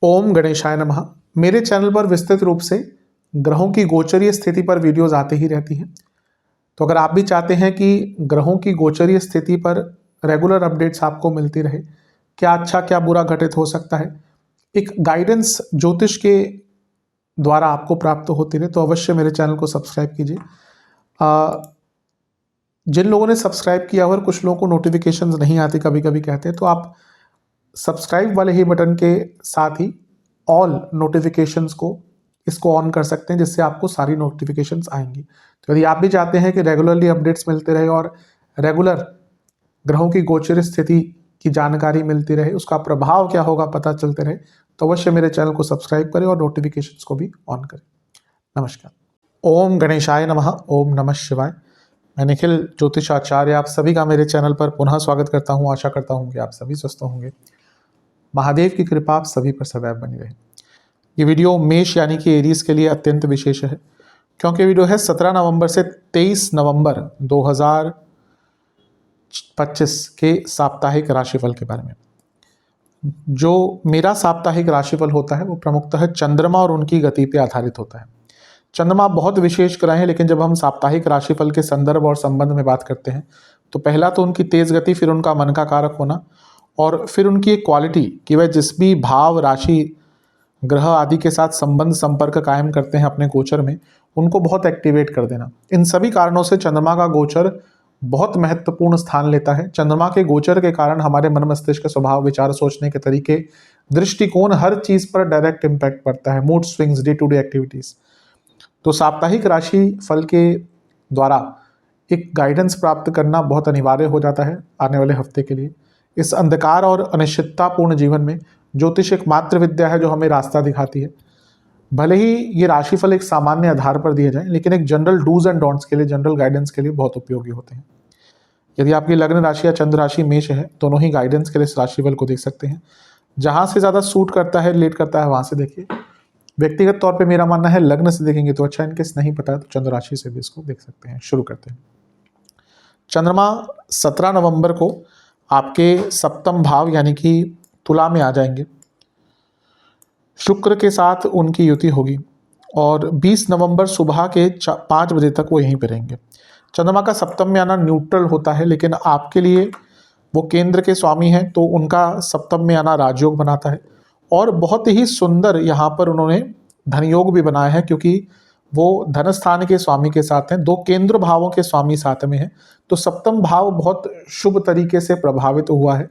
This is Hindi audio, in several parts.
ओम गणेशाय नमः। मेरे चैनल पर विस्तृत रूप से ग्रहों की गोचरीय स्थिति पर वीडियोस आते ही रहती हैं। तो अगर आप भी चाहते हैं कि ग्रहों की गोचरीय स्थिति पर रेगुलर अपडेट्स आपको मिलती रहे, क्या अच्छा क्या बुरा घटित हो सकता है, एक गाइडेंस ज्योतिष के द्वारा आपको प्राप्त होती रहे, तो अवश्य मेरे चैनल को सब्सक्राइब कीजिए। जिन लोगों ने सब्सक्राइब किया और कुछ लोगों को नोटिफिकेशंस नहीं आती, कभी कभी कहते हैं, तो आप सब्सक्राइब वाले ही बटन के साथ ही ऑल नोटिफिकेशंस को इसको ऑन कर सकते हैं, जिससे आपको सारी नोटिफिकेशंस आएंगी। तो यदि आप भी चाहते हैं कि रेगुलरली अपडेट्स मिलते रहे और रेगुलर ग्रहों की गोचर स्थिति की जानकारी मिलती रहे, उसका प्रभाव क्या होगा पता चलते रहे, तो अवश्य मेरे चैनल को सब्सक्राइब करें और नोटिफिकेशंस को भी ऑन करें। नमस्कार। ओम गणेशाय नमः। ओम नमः शिवाय। मैं निखिल ज्योतिषाचार्य आप सभी का मेरे चैनल पर पुनः स्वागत करता हूं। आशा करता हूं कि आप सभी स्वस्थ होंगे। महादेव की कृपा आप सभी पर सदैव बनी रहे। ये वीडियो मेष यानी कि एरीज के लिए अत्यंत विशेष है, क्योंकि वीडियो है 17 नवंबर से 23 नवंबर 2025 के साप्ताहिक राशिफल के बारे में। जो मेरा साप्ताहिक राशिफल होता है वो प्रमुखतः चंद्रमा और उनकी गति पर आधारित होता है। चंद्रमा बहुत विशेष ग्रह हैं, लेकिन जब हम साप्ताहिक राशिफल के संदर्भ और संबंध में बात करते हैं तो पहला तो उनकी तेज गति, फिर उनका मन का कारक होना, और फिर उनकी एक क्वालिटी कि वह जिस भी भाव, राशि, ग्रह आदि के साथ संबंध संपर्क कायम करते हैं अपने गोचर में, उनको बहुत एक्टिवेट कर देना। इन सभी कारणों से चंद्रमा का गोचर बहुत महत्वपूर्ण स्थान लेता है। चंद्रमा के गोचर के कारण हमारे मन मस्तिष्क, स्वभाव, विचार, सोचने के तरीके, दृष्टिकोण, हर चीज पर डायरेक्ट इम्पैक्ट पड़ता है। Mood swings, day to day activities. तो साप्ताहिक राशि फल के द्वारा एक गाइडेंस प्राप्त करना बहुत अनिवार्य हो जाता है आने वाले हफ्ते के लिए। इस अंधकार और अनिश्चिततापूर्ण जीवन में ज्योतिष एक मात्र विद्या है जो हमें रास्ता दिखाती है। भले ही ये राशिफल एक सामान्य आधार पर दिए जाएं, लेकिन एक जनरल डूज एंड डोंट्स के लिए, जनरल गाइडेंस के लिए बहुत उपयोगी होते हैं। यदि आपकी लग्न राशि या चंद्र राशि मेष है, दोनों ही गाइडेंस के लिए इस राशिफल को देख सकते हैं। जहां से ज़्यादा सूट करता है, रिलेट करता है, वहां से देखिए। व्यक्तिगत तौर पे मेरा मानना है लग्न से देखेंगे तो अच्छा, इनकेस नहीं पता है तो चंद्र राशि से भी इसको देख सकते हैं। शुरू करते हैं। चंद्रमा 17 नवंबर को आपके सप्तम भाव यानी कि तुला में आ जाएंगे। शुक्र के साथ उनकी युति होगी और 20 नवंबर सुबह के 5 बजे तक वो यहीं पे रहेंगे। चंद्रमा का सप्तम में आना न्यूट्रल होता है, लेकिन आपके लिए वो केंद्र के स्वामी हैं, तो उनका सप्तम में आना राजयोग बनाता है। और बहुत ही सुंदर यहाँ पर उन्होंने धनयोग भी बनाया है, क्योंकि वो धन स्थान के स्वामी के साथ हैं, दो केंद्र भावों के स्वामी साथ में हैं। तो सप्तम भाव बहुत शुभ तरीके से प्रभावित हुआ है।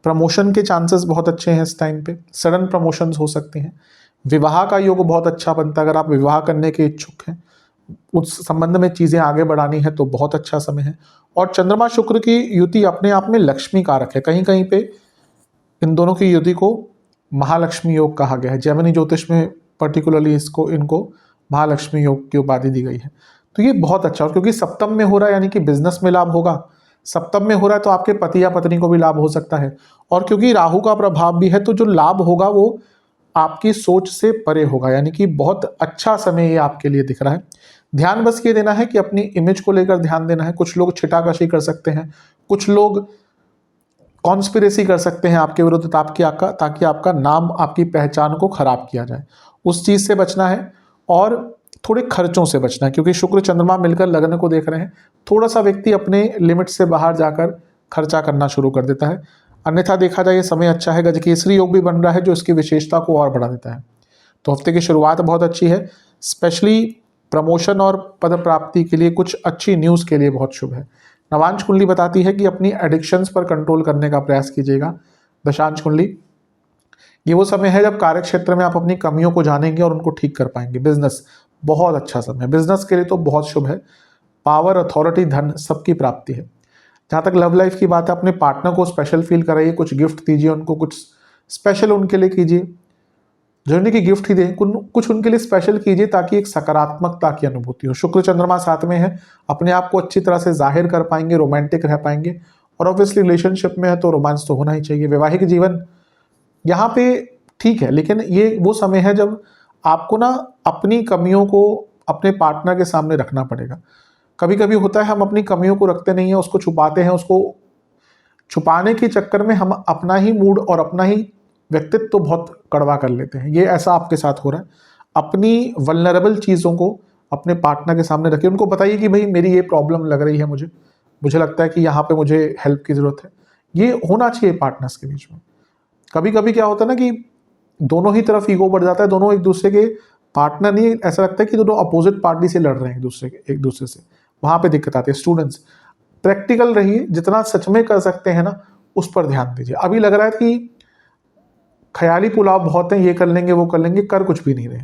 प्रमोशन के चांसेस बहुत अच्छे हैं इस टाइम पे, सडन प्रमोशंस हो सकते हैं। विवाह का योग बहुत अच्छा बनता है। अगर आप विवाह करने के इच्छुक हैं, उस संबंध में चीज़ें आगे बढ़ानी है, तो बहुत अच्छा समय है। और चंद्रमा शुक्र की युति अपने आप में लक्ष्मी कारक है। कहीं कहीं पे इन दोनों की युति को महालक्ष्मी योग कहा गया है। जैमिनी ज्योतिष में पर्टिकुलरली इनको महालक्ष्मी योग की उपाधि दी गई है। तो ये बहुत अच्छा, और क्योंकि सप्तम में हो रहा है यानी कि बिजनेस में लाभ होगा। सप्तम में हो रहा है तो आपके पति या पत्नी को भी लाभ हो सकता है, और क्योंकि राहु का प्रभाव भी है, तो जो लाभ होगा वो आपकी सोच से परे होगा। यानी कि बहुत अच्छा समय ये आपके लिए दिख रहा है। ध्यान बस ये देना है कि अपनी इमेज को लेकर ध्यान देना है। कुछ लोग छिटाकशी कर सकते हैं, कुछ लोग कॉन्स्पिरेसी कर सकते हैं आपके विरुद्ध, ताकि आपका नाम, आपकी पहचान को खराब किया जाए। उस चीज से बचना है और थोड़े खर्चों से बचना है, क्योंकि शुक्र चंद्रमा मिलकर लग्न को देख रहे हैं। थोड़ा सा व्यक्ति अपने लिमिट से बाहर जाकर खर्चा करना शुरू कर देता है। अन्यथा देखा जाए ये समय अच्छा है। गजकेसरी योग भी बन रहा है जो इसकी विशेषता को और बढ़ा देता है। तो हफ्ते की शुरुआत बहुत अच्छी है। स्पेशली प्रमोशन और पद प्राप्ति के लिए, कुछ अच्छी न्यूज़ के लिए बहुत शुभ है। नवांश कुंडली बताती है कि अपनी एडिक्शंस पर कंट्रोल करने का प्रयास कीजिएगा। दशांश कुंडली, ये वो समय है जब कार्य क्षेत्र में आप अपनी कमियों को जानेंगे और उनको ठीक कर पाएंगे। बिजनेस बहुत अच्छा समय है, बिजनेस के लिए तो बहुत शुभ है। पावर, अथॉरिटी, धन सबकी प्राप्ति है। जहाँ तक लव लाइफ की बात है, अपने पार्टनर को स्पेशल फील कराइए, कुछ गिफ्ट दीजिए उनको, कुछ स्पेशल उनके लिए कीजिए। जरूरी कि गिफ्ट ही दें, कुछ उनके लिए स्पेशल कीजिए, ताकि एक सकारात्मकता की अनुभूति हो। शुक्र चंद्रमा साथ में है, अपने आप को अच्छी तरह से जाहिर कर पाएंगे, रोमांटिक रह पाएंगे। और ऑब्वियसली रिलेशनशिप में है तो रोमांस तो होना ही चाहिए। वैवाहिक जीवन यहाँ पे ठीक है, लेकिन ये वो समय है जब आपको ना अपनी कमियों को अपने पार्टनर के सामने रखना पड़ेगा। कभी कभी होता है हम अपनी कमियों को रखते नहीं हैं, उसको छुपाते हैं, उसको छुपाने के चक्कर में हम अपना ही मूड और अपना ही व्यक्तित्व तो बहुत कड़वा कर लेते हैं। ये ऐसा आपके साथ हो रहा है। अपनी वल्नरेबल चीज़ों को अपने पार्टनर के सामने रखिए, उनको बताइए कि भाई मेरी ये प्रॉब्लम लग रही है, मुझे लगता है कि यहाँ पे मुझे हेल्प की ज़रूरत है। ये होना चाहिए पार्टनर्स के बीच में। कभी कभी क्या होता है ना कि दोनों ही तरफ ईगो बढ़ जाता है, दोनों एक दूसरे के पार्टनर नहीं, ऐसा लगता है कि दोनों अपोजिट पार्टी से लड़ रहे हैं एक दूसरे से, वहाँ पे दिक्कत आती है। स्टूडेंट्स, प्रैक्टिकल रहिए, जितना सच में कर सकते हैं ना उस पर ध्यान दीजिए। अभी लग रहा है कि ख्याली पुलाव बहुत हैं, ये कर लेंगे वो कर लेंगे, कर कुछ भी नहीं रहे।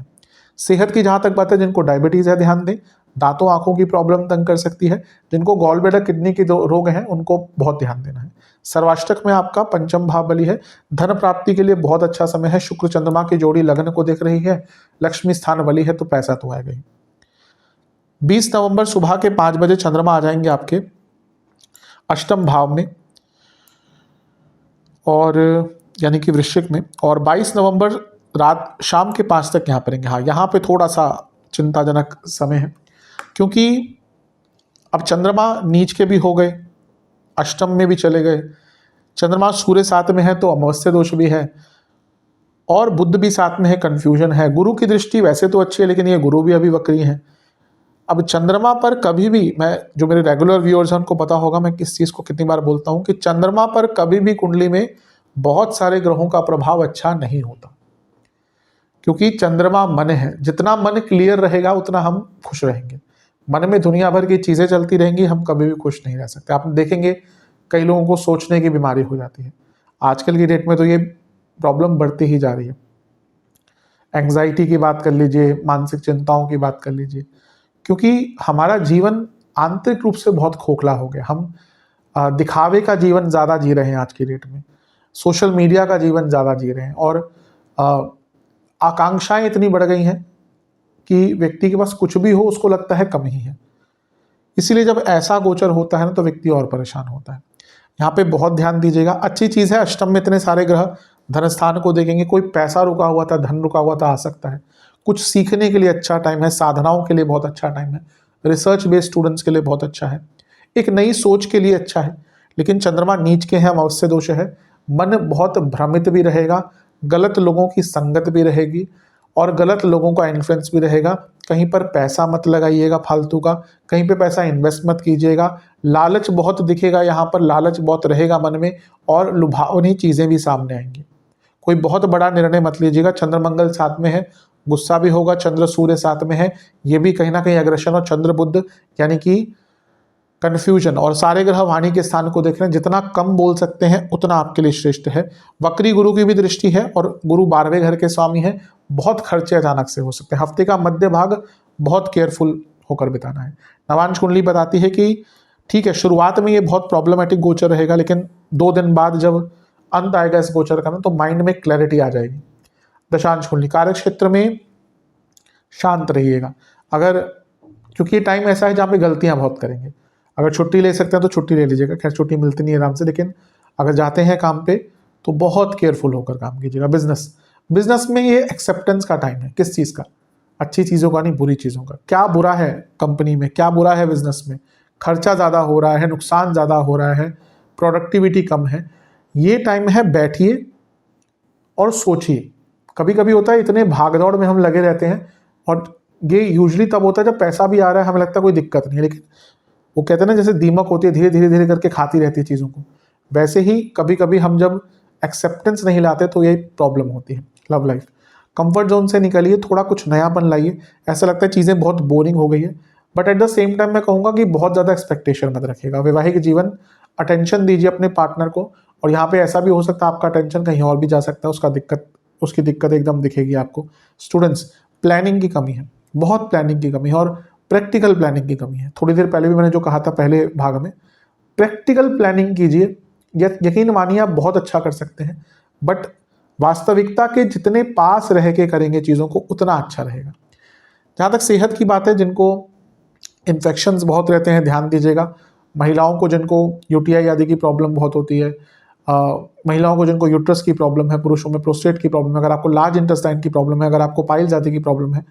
सेहत की जहाँ तक बात है, जिनको डायबिटीज़ है ध्यान दें, दांतों आंखों की प्रॉब्लम तंग कर सकती है, जिनको गॉल ब्लैडर किडनी के रोग हैं उनको बहुत ध्यान देना है। सर्वाष्टक में आपका पंचम भाव बली है, धन प्राप्ति के लिए बहुत अच्छा समय है। शुक्र चंद्रमा की जोड़ी लग्न को देख रही है, लक्ष्मी स्थान बली है तो पैसा तो आएगा ही। 20 नवंबर सुबह के 5 बजे चंद्रमा आ जाएंगे आपके अष्टम भाव में, और यानी कि वृश्चिक में, और 22 नवंबर रात शाम के 5 तक यहाँ पर रहेंगे। हाँ, यहाँ पे थोड़ा सा चिंताजनक समय है, क्योंकि अब चंद्रमा नीच के भी हो गए, अष्टम में भी चले गए, चंद्रमा सूर्य साथ में है तो अमावस्या दोष भी है, और बुध भी साथ में है, कंफ्यूजन है। गुरु की दृष्टि वैसे तो अच्छी है, लेकिन ये गुरु भी अभी वक्री है। अब चंद्रमा पर कभी भी, मैं जो मेरे रेगुलर व्यूअर्स हैं उनको पता होगा मैं किस चीज़ को कितनी बार बोलता हूँ, कि चंद्रमा पर कभी भी कुंडली में बहुत सारे ग्रहों का प्रभाव अच्छा नहीं होता, क्योंकि चंद्रमा मन है। जितना मन क्लियर रहेगा उतना हम खुश रहेंगे। मन में दुनिया भर की चीज़ें चलती रहेंगी, हम कभी भी खुश नहीं रह सकते। आप देखेंगे कई लोगों को सोचने की बीमारी हो जाती है। आजकल की डेट में तो ये प्रॉब्लम बढ़ती ही जा रही है। एंग्जाइटी की बात कर लीजिए, मानसिक चिंताओं की बात कर लीजिए, क्योंकि हमारा जीवन आंतरिक रूप से बहुत खोखला हो गया। हम दिखावे का जीवन ज़्यादा जी रहे हैं आज की डेट में, सोशल मीडिया का जीवन ज़्यादा जी रहे हैं, और आकांक्षाएं इतनी बढ़ गई हैं कि व्यक्ति के पास कुछ भी हो उसको लगता है कम ही है। इसीलिए जब ऐसा गोचर होता है ना तो व्यक्ति और परेशान होता है। यहाँ पे बहुत ध्यान दीजिएगा। अच्छी चीज़ है, अष्टम में इतने सारे ग्रह धन स्थान को देखेंगे। कोई पैसा रुका हुआ था, धन रुका हुआ था, आ सकता है। कुछ सीखने के लिए अच्छा टाइम है, साधनाओं के लिए बहुत अच्छा टाइम है, रिसर्च बेस्ड स्टूडेंट्स के लिए बहुत अच्छा है, एक नई सोच के लिए अच्छा है। लेकिन चंद्रमा नीच के हैं, अमावस्या दोष है, मन बहुत भ्रमित भी रहेगा, गलत लोगों की संगत भी रहेगी और गलत लोगों का इन्फ्लुएंस भी रहेगा। कहीं पर पैसा मत लगाइएगा फालतू का, कहीं पे पैसा इन्वेस्ट मत कीजिएगा। लालच बहुत दिखेगा, यहाँ पर लालच बहुत रहेगा मन में, और लुभावनी चीज़ें भी सामने आएंगी। कोई बहुत बड़ा निर्णय मत लीजिएगा। चंद्र मंगल साथ में है, गुस्सा भी होगा। चंद्र सूर्य साथ में है, ये भी कहीं ना कहीं अग्रेशन, और चंद्र बुध यानी कि कन्फ्यूजन, और सारे ग्रह वाणी के स्थान को देख रहे हैं। जितना कम बोल सकते हैं उतना आपके लिए श्रेष्ठ है। वक्री गुरु की भी दृष्टि है, और गुरु 12वें घर के स्वामी है। बहुत खर्चे अचानक से हो सकते हैं। हफ्ते का मध्य भाग बहुत केयरफुल होकर बिताना है। नवांश कुंडली बताती है कि ठीक है, शुरुआत में ये बहुत प्रॉब्लमेटिक गोचर रहेगा, लेकिन 2 दिन बाद जब अंत आएगा इस गोचर का ना, तो माइंड में क्लैरिटी आ जाएगी। दशांश कुंडली, कार्य क्षेत्र में शांत रहिएगा। अगर, क्योंकि ये टाइम ऐसा है जहाँ पे गलतियां बहुत करेंगे। अगर छुट्टी ले सकते हैं तो छुट्टी ले लीजिएगा, खैर छुट्टी मिलती नहीं है आराम से, लेकिन अगर जाते हैं काम पे तो बहुत केयरफुल होकर काम कीजिएगा। बिजनेस में ये एक्सेप्टेंस का टाइम है। किस चीज़ का? अच्छी चीज़ों का नहीं, बुरी चीज़ों का। क्या बुरा है कंपनी में, क्या बुरा है बिजनेस में, खर्चा ज़्यादा हो रहा है, नुकसान ज़्यादा हो रहा है, प्रोडक्टिविटी कम है, ये टाइम है बैठिए और सोचिए। कभी कभी होता है इतने भागदौड़ में हम लगे रहते हैं, और ये यूजली तब होता है जब पैसा भी आ रहा है, हमें लगता है कोई दिक्कत नहीं है, लेकिन वो कहते हैं ना जैसे दीमक होती है, धीरे धीरे धीरे करके खाती रहती है चीज़ों को, वैसे ही कभी कभी हम जब एक्सेप्टेंस नहीं लाते तो यही प्रॉब्लम होती है। लव लाइफ, कंफर्ट जोन से निकलिए, थोड़ा कुछ नयापन लाइए। ऐसा लगता है चीज़ें बहुत बोरिंग हो गई है, but at the same time मैं कहूँगा कि बहुत ज़्यादा एक्सपेक्टेशन मत रखिएगा। वैवाहिक जीवन, अटेंशन दीजिए अपने पार्टनर को, और यहाँ पे ऐसा भी हो सकता है आपका अटेंशन कहीं और भी जा सकता है, उसकी दिक्कत एकदम दिखेगी आपको। स्टूडेंट्स, प्लानिंग की कमी है, बहुत प्लानिंग की कमी है, और प्रैक्टिकल प्लानिंग की कमी है। थोड़ी देर पहले भी मैंने जो कहा था पहले भाग में, प्रैक्टिकल प्लानिंग कीजिए। यकीन मानिए आप बहुत अच्छा कर सकते हैं, बट वास्तविकता के जितने पास रह के करेंगे चीज़ों को उतना अच्छा रहेगा। जहाँ तक सेहत की बात है, जिनको इन्फेक्शंस बहुत रहते हैं ध्यान दीजिएगा। महिलाओं को जिनको यूटीआई आदि की प्रॉब्लम बहुत होती है, महिलाओं को जिनको यूट्रस की प्रॉब्लम है, पुरुषों में प्रोस्टेट की प्रॉब्लम है, अगर आपको लार्ज इंटेस्टाइन की प्रॉब्लम है, अगर आपको पाइल्स आदि की प्रॉब्लम है,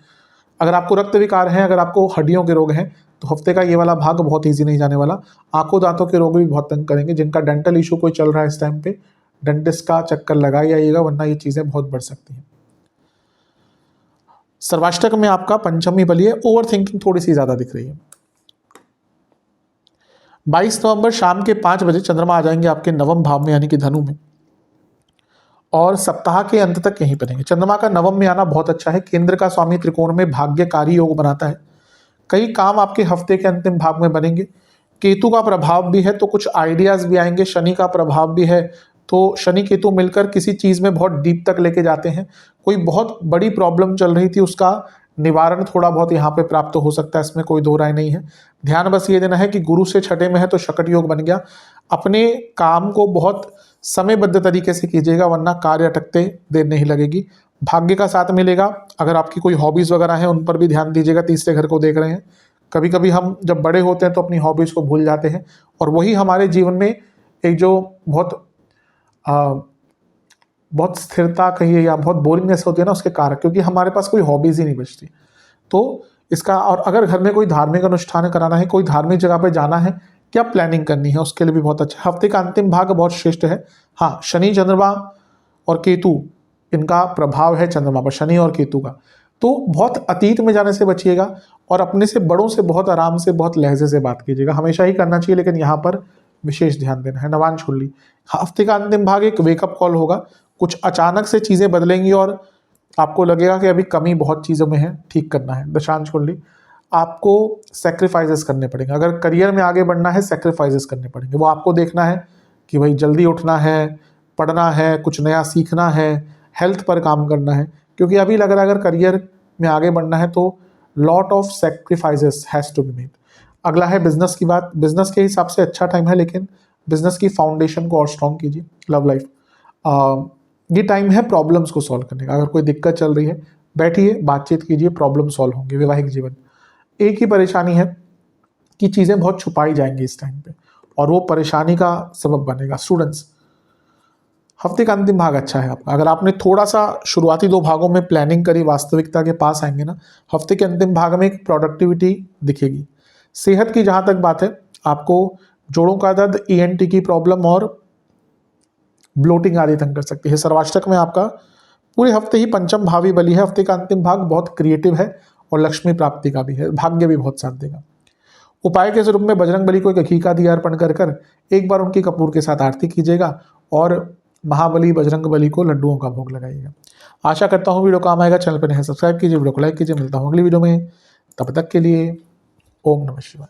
अगर आपको रक्त विकार हैं, अगर आपको हड्डियों के रोग हैं, तो हफ्ते का ये वाला भाग बहुत ईजी नहीं जाने वाला। आंखों दांतों के रोग भी बहुत तंग करेंगे। जिनका डेंटल इशू कोई चल रहा है इस टाइम पे, डेंटिस्ट का चक्कर लगा ही आइएगा, वरना ये चीज़ें बहुत बढ़ सकती हैं। सर्वाष्टक में आपका पंचमी बली है, ओवर थिंकिंग थोड़ी सी ज़्यादा दिख रही है। 22 नवंबर शाम के 5 बजे चंद्रमा आ जाएंगे आपके नवम भाव में यानी कि धनु में, और सप्ताह के अंत तक यहीं पर रहेंगे। चंद्रमा का नवम में आना बहुत अच्छा है। केंद्र का स्वामी त्रिकोण में भाग्यकारी योग बनाता है। कई काम आपके हफ्ते के अंतिम भाग में बनेंगे। केतु का प्रभाव भी है तो कुछ आइडियाज भी आएंगे। शनि का प्रभाव भी है तो शनि केतु मिलकर किसी चीज में बहुत डीप तक लेके जाते हैं। कोई बहुत बड़ी प्रॉब्लम चल रही थी, उसका निवारण थोड़ा बहुत यहाँ पे प्राप्त हो सकता है, इसमें कोई दो राय नहीं है। ध्यान बस ये देना है कि गुरु से छठे में है तो शकट योग बन गया। अपने काम को बहुत समयबद्ध तरीके से कीजिएगा, वरना कार्य अटकते देर नहीं लगेगी। भाग्य का साथ मिलेगा। अगर आपकी कोई हॉबीज वगैरह हैं उन पर भी ध्यान दीजिएगा। तीसरे घर को देख रहे हैं, कभी कभी हम जब बड़े होते हैं तो अपनी हॉबीज को भूल जाते हैं, और वही हमारे जीवन में एक जो बहुत स्थिरता कहिए या बहुत बोरिंगनेस होती है ना, उसके कारक, क्योंकि हमारे पास कोई हॉबीज ही नहीं बचती। तो इसका, और अगर घर में कोई धार्मिक अनुष्ठान कराना है, कोई धार्मिक जगह पे जाना है, क्या प्लानिंग करनी है, उसके लिए भी बहुत अच्छा। हफ्ते का अंतिम भाग बहुत श्रेष्ठ है। हाँ, शनि चंद्रमा और केतु, इनका प्रभाव है चंद्रमा पर, शनि और केतु का। तो बहुत अतीत में जाने से बचिएगा, और अपने से बड़ों से बहुत आराम से, बहुत लहजे से बात कीजिएगा। हमेशा ही करना चाहिए, लेकिन यहाँ पर विशेष ध्यान देना है। नवान छोड़ हफ्ते का अंतिम भाग एक वेकअप कॉल होगा। कुछ अचानक से चीज़ें बदलेंगी और आपको लगेगा कि अभी कमी बहुत चीज़ों में है, ठीक करना है। दशांश कुंडली, आपको सेक्रीफाइसेस करने पड़ेंगे। अगर करियर में आगे बढ़ना है, सेक्रीफाइसेस करने पड़ेंगे। वो आपको देखना है कि भाई जल्दी उठना है, पढ़ना है, कुछ नया सीखना है, हेल्थ पर काम करना है, क्योंकि अभी लग रहा है अगर करियर में आगे बढ़ना है तो lot of sacrifices has to be made. अगला है बिजनेस की बात। बिजनेस के हिसाब से अच्छा टाइम है, लेकिन बिजनेस की फाउंडेशन को और स्ट्रॉन्ग कीजिए। लव लाइफ, ये टाइम है प्रॉब्लम्स को सॉल्व करने का। अगर कोई दिक्कत चल रही है, बैठिए, बातचीत कीजिए, प्रॉब्लम सॉल्व होंगे। वैवाहिक जीवन, एक ही परेशानी है कि चीज़ें बहुत छुपाई जाएंगी इस टाइम पे, और वो परेशानी का सबब बनेगा। स्टूडेंट्स, हफ्ते का अंतिम भाग अच्छा है आपका। अगर आपने थोड़ा सा शुरुआती 2 भागों में प्लानिंग करी, वास्तविकता के पास आएंगे ना, हफ्ते के अंतिम भाग में एक प्रोडक्टिविटी दिखेगी। सेहत की जहाँ तक बात है, आपको जोड़ों का दर्द, ENT की प्रॉब्लम और ब्लोटिंग आदि तंग कर सकती है। सर्वाष्टक में आपका पूरे हफ्ते ही पंचम भावी बली है। हफ्ते का अंतिम भाग बहुत क्रिएटिव है और लक्ष्मी प्राप्ति का भी है। भाग्य भी बहुत साथ देगा। उपाय के स्वरूप में बजरंग बली को एक घी का दिया अर्पण कर कर एक बार उनकी कपूर के साथ आरती कीजिएगा, और महाबली बजरंग बली को लड्डुओं का भोग लगाइएगा। आशा करता हूँ वीडियो काम आएगा। चैनल पर नए हैं, सब्सक्राइब कीजिए, वीडियो को लाइक कीजिए। मिलता हूँ अगली वीडियो में, तब तक के लिए ओम नमः शिवाय।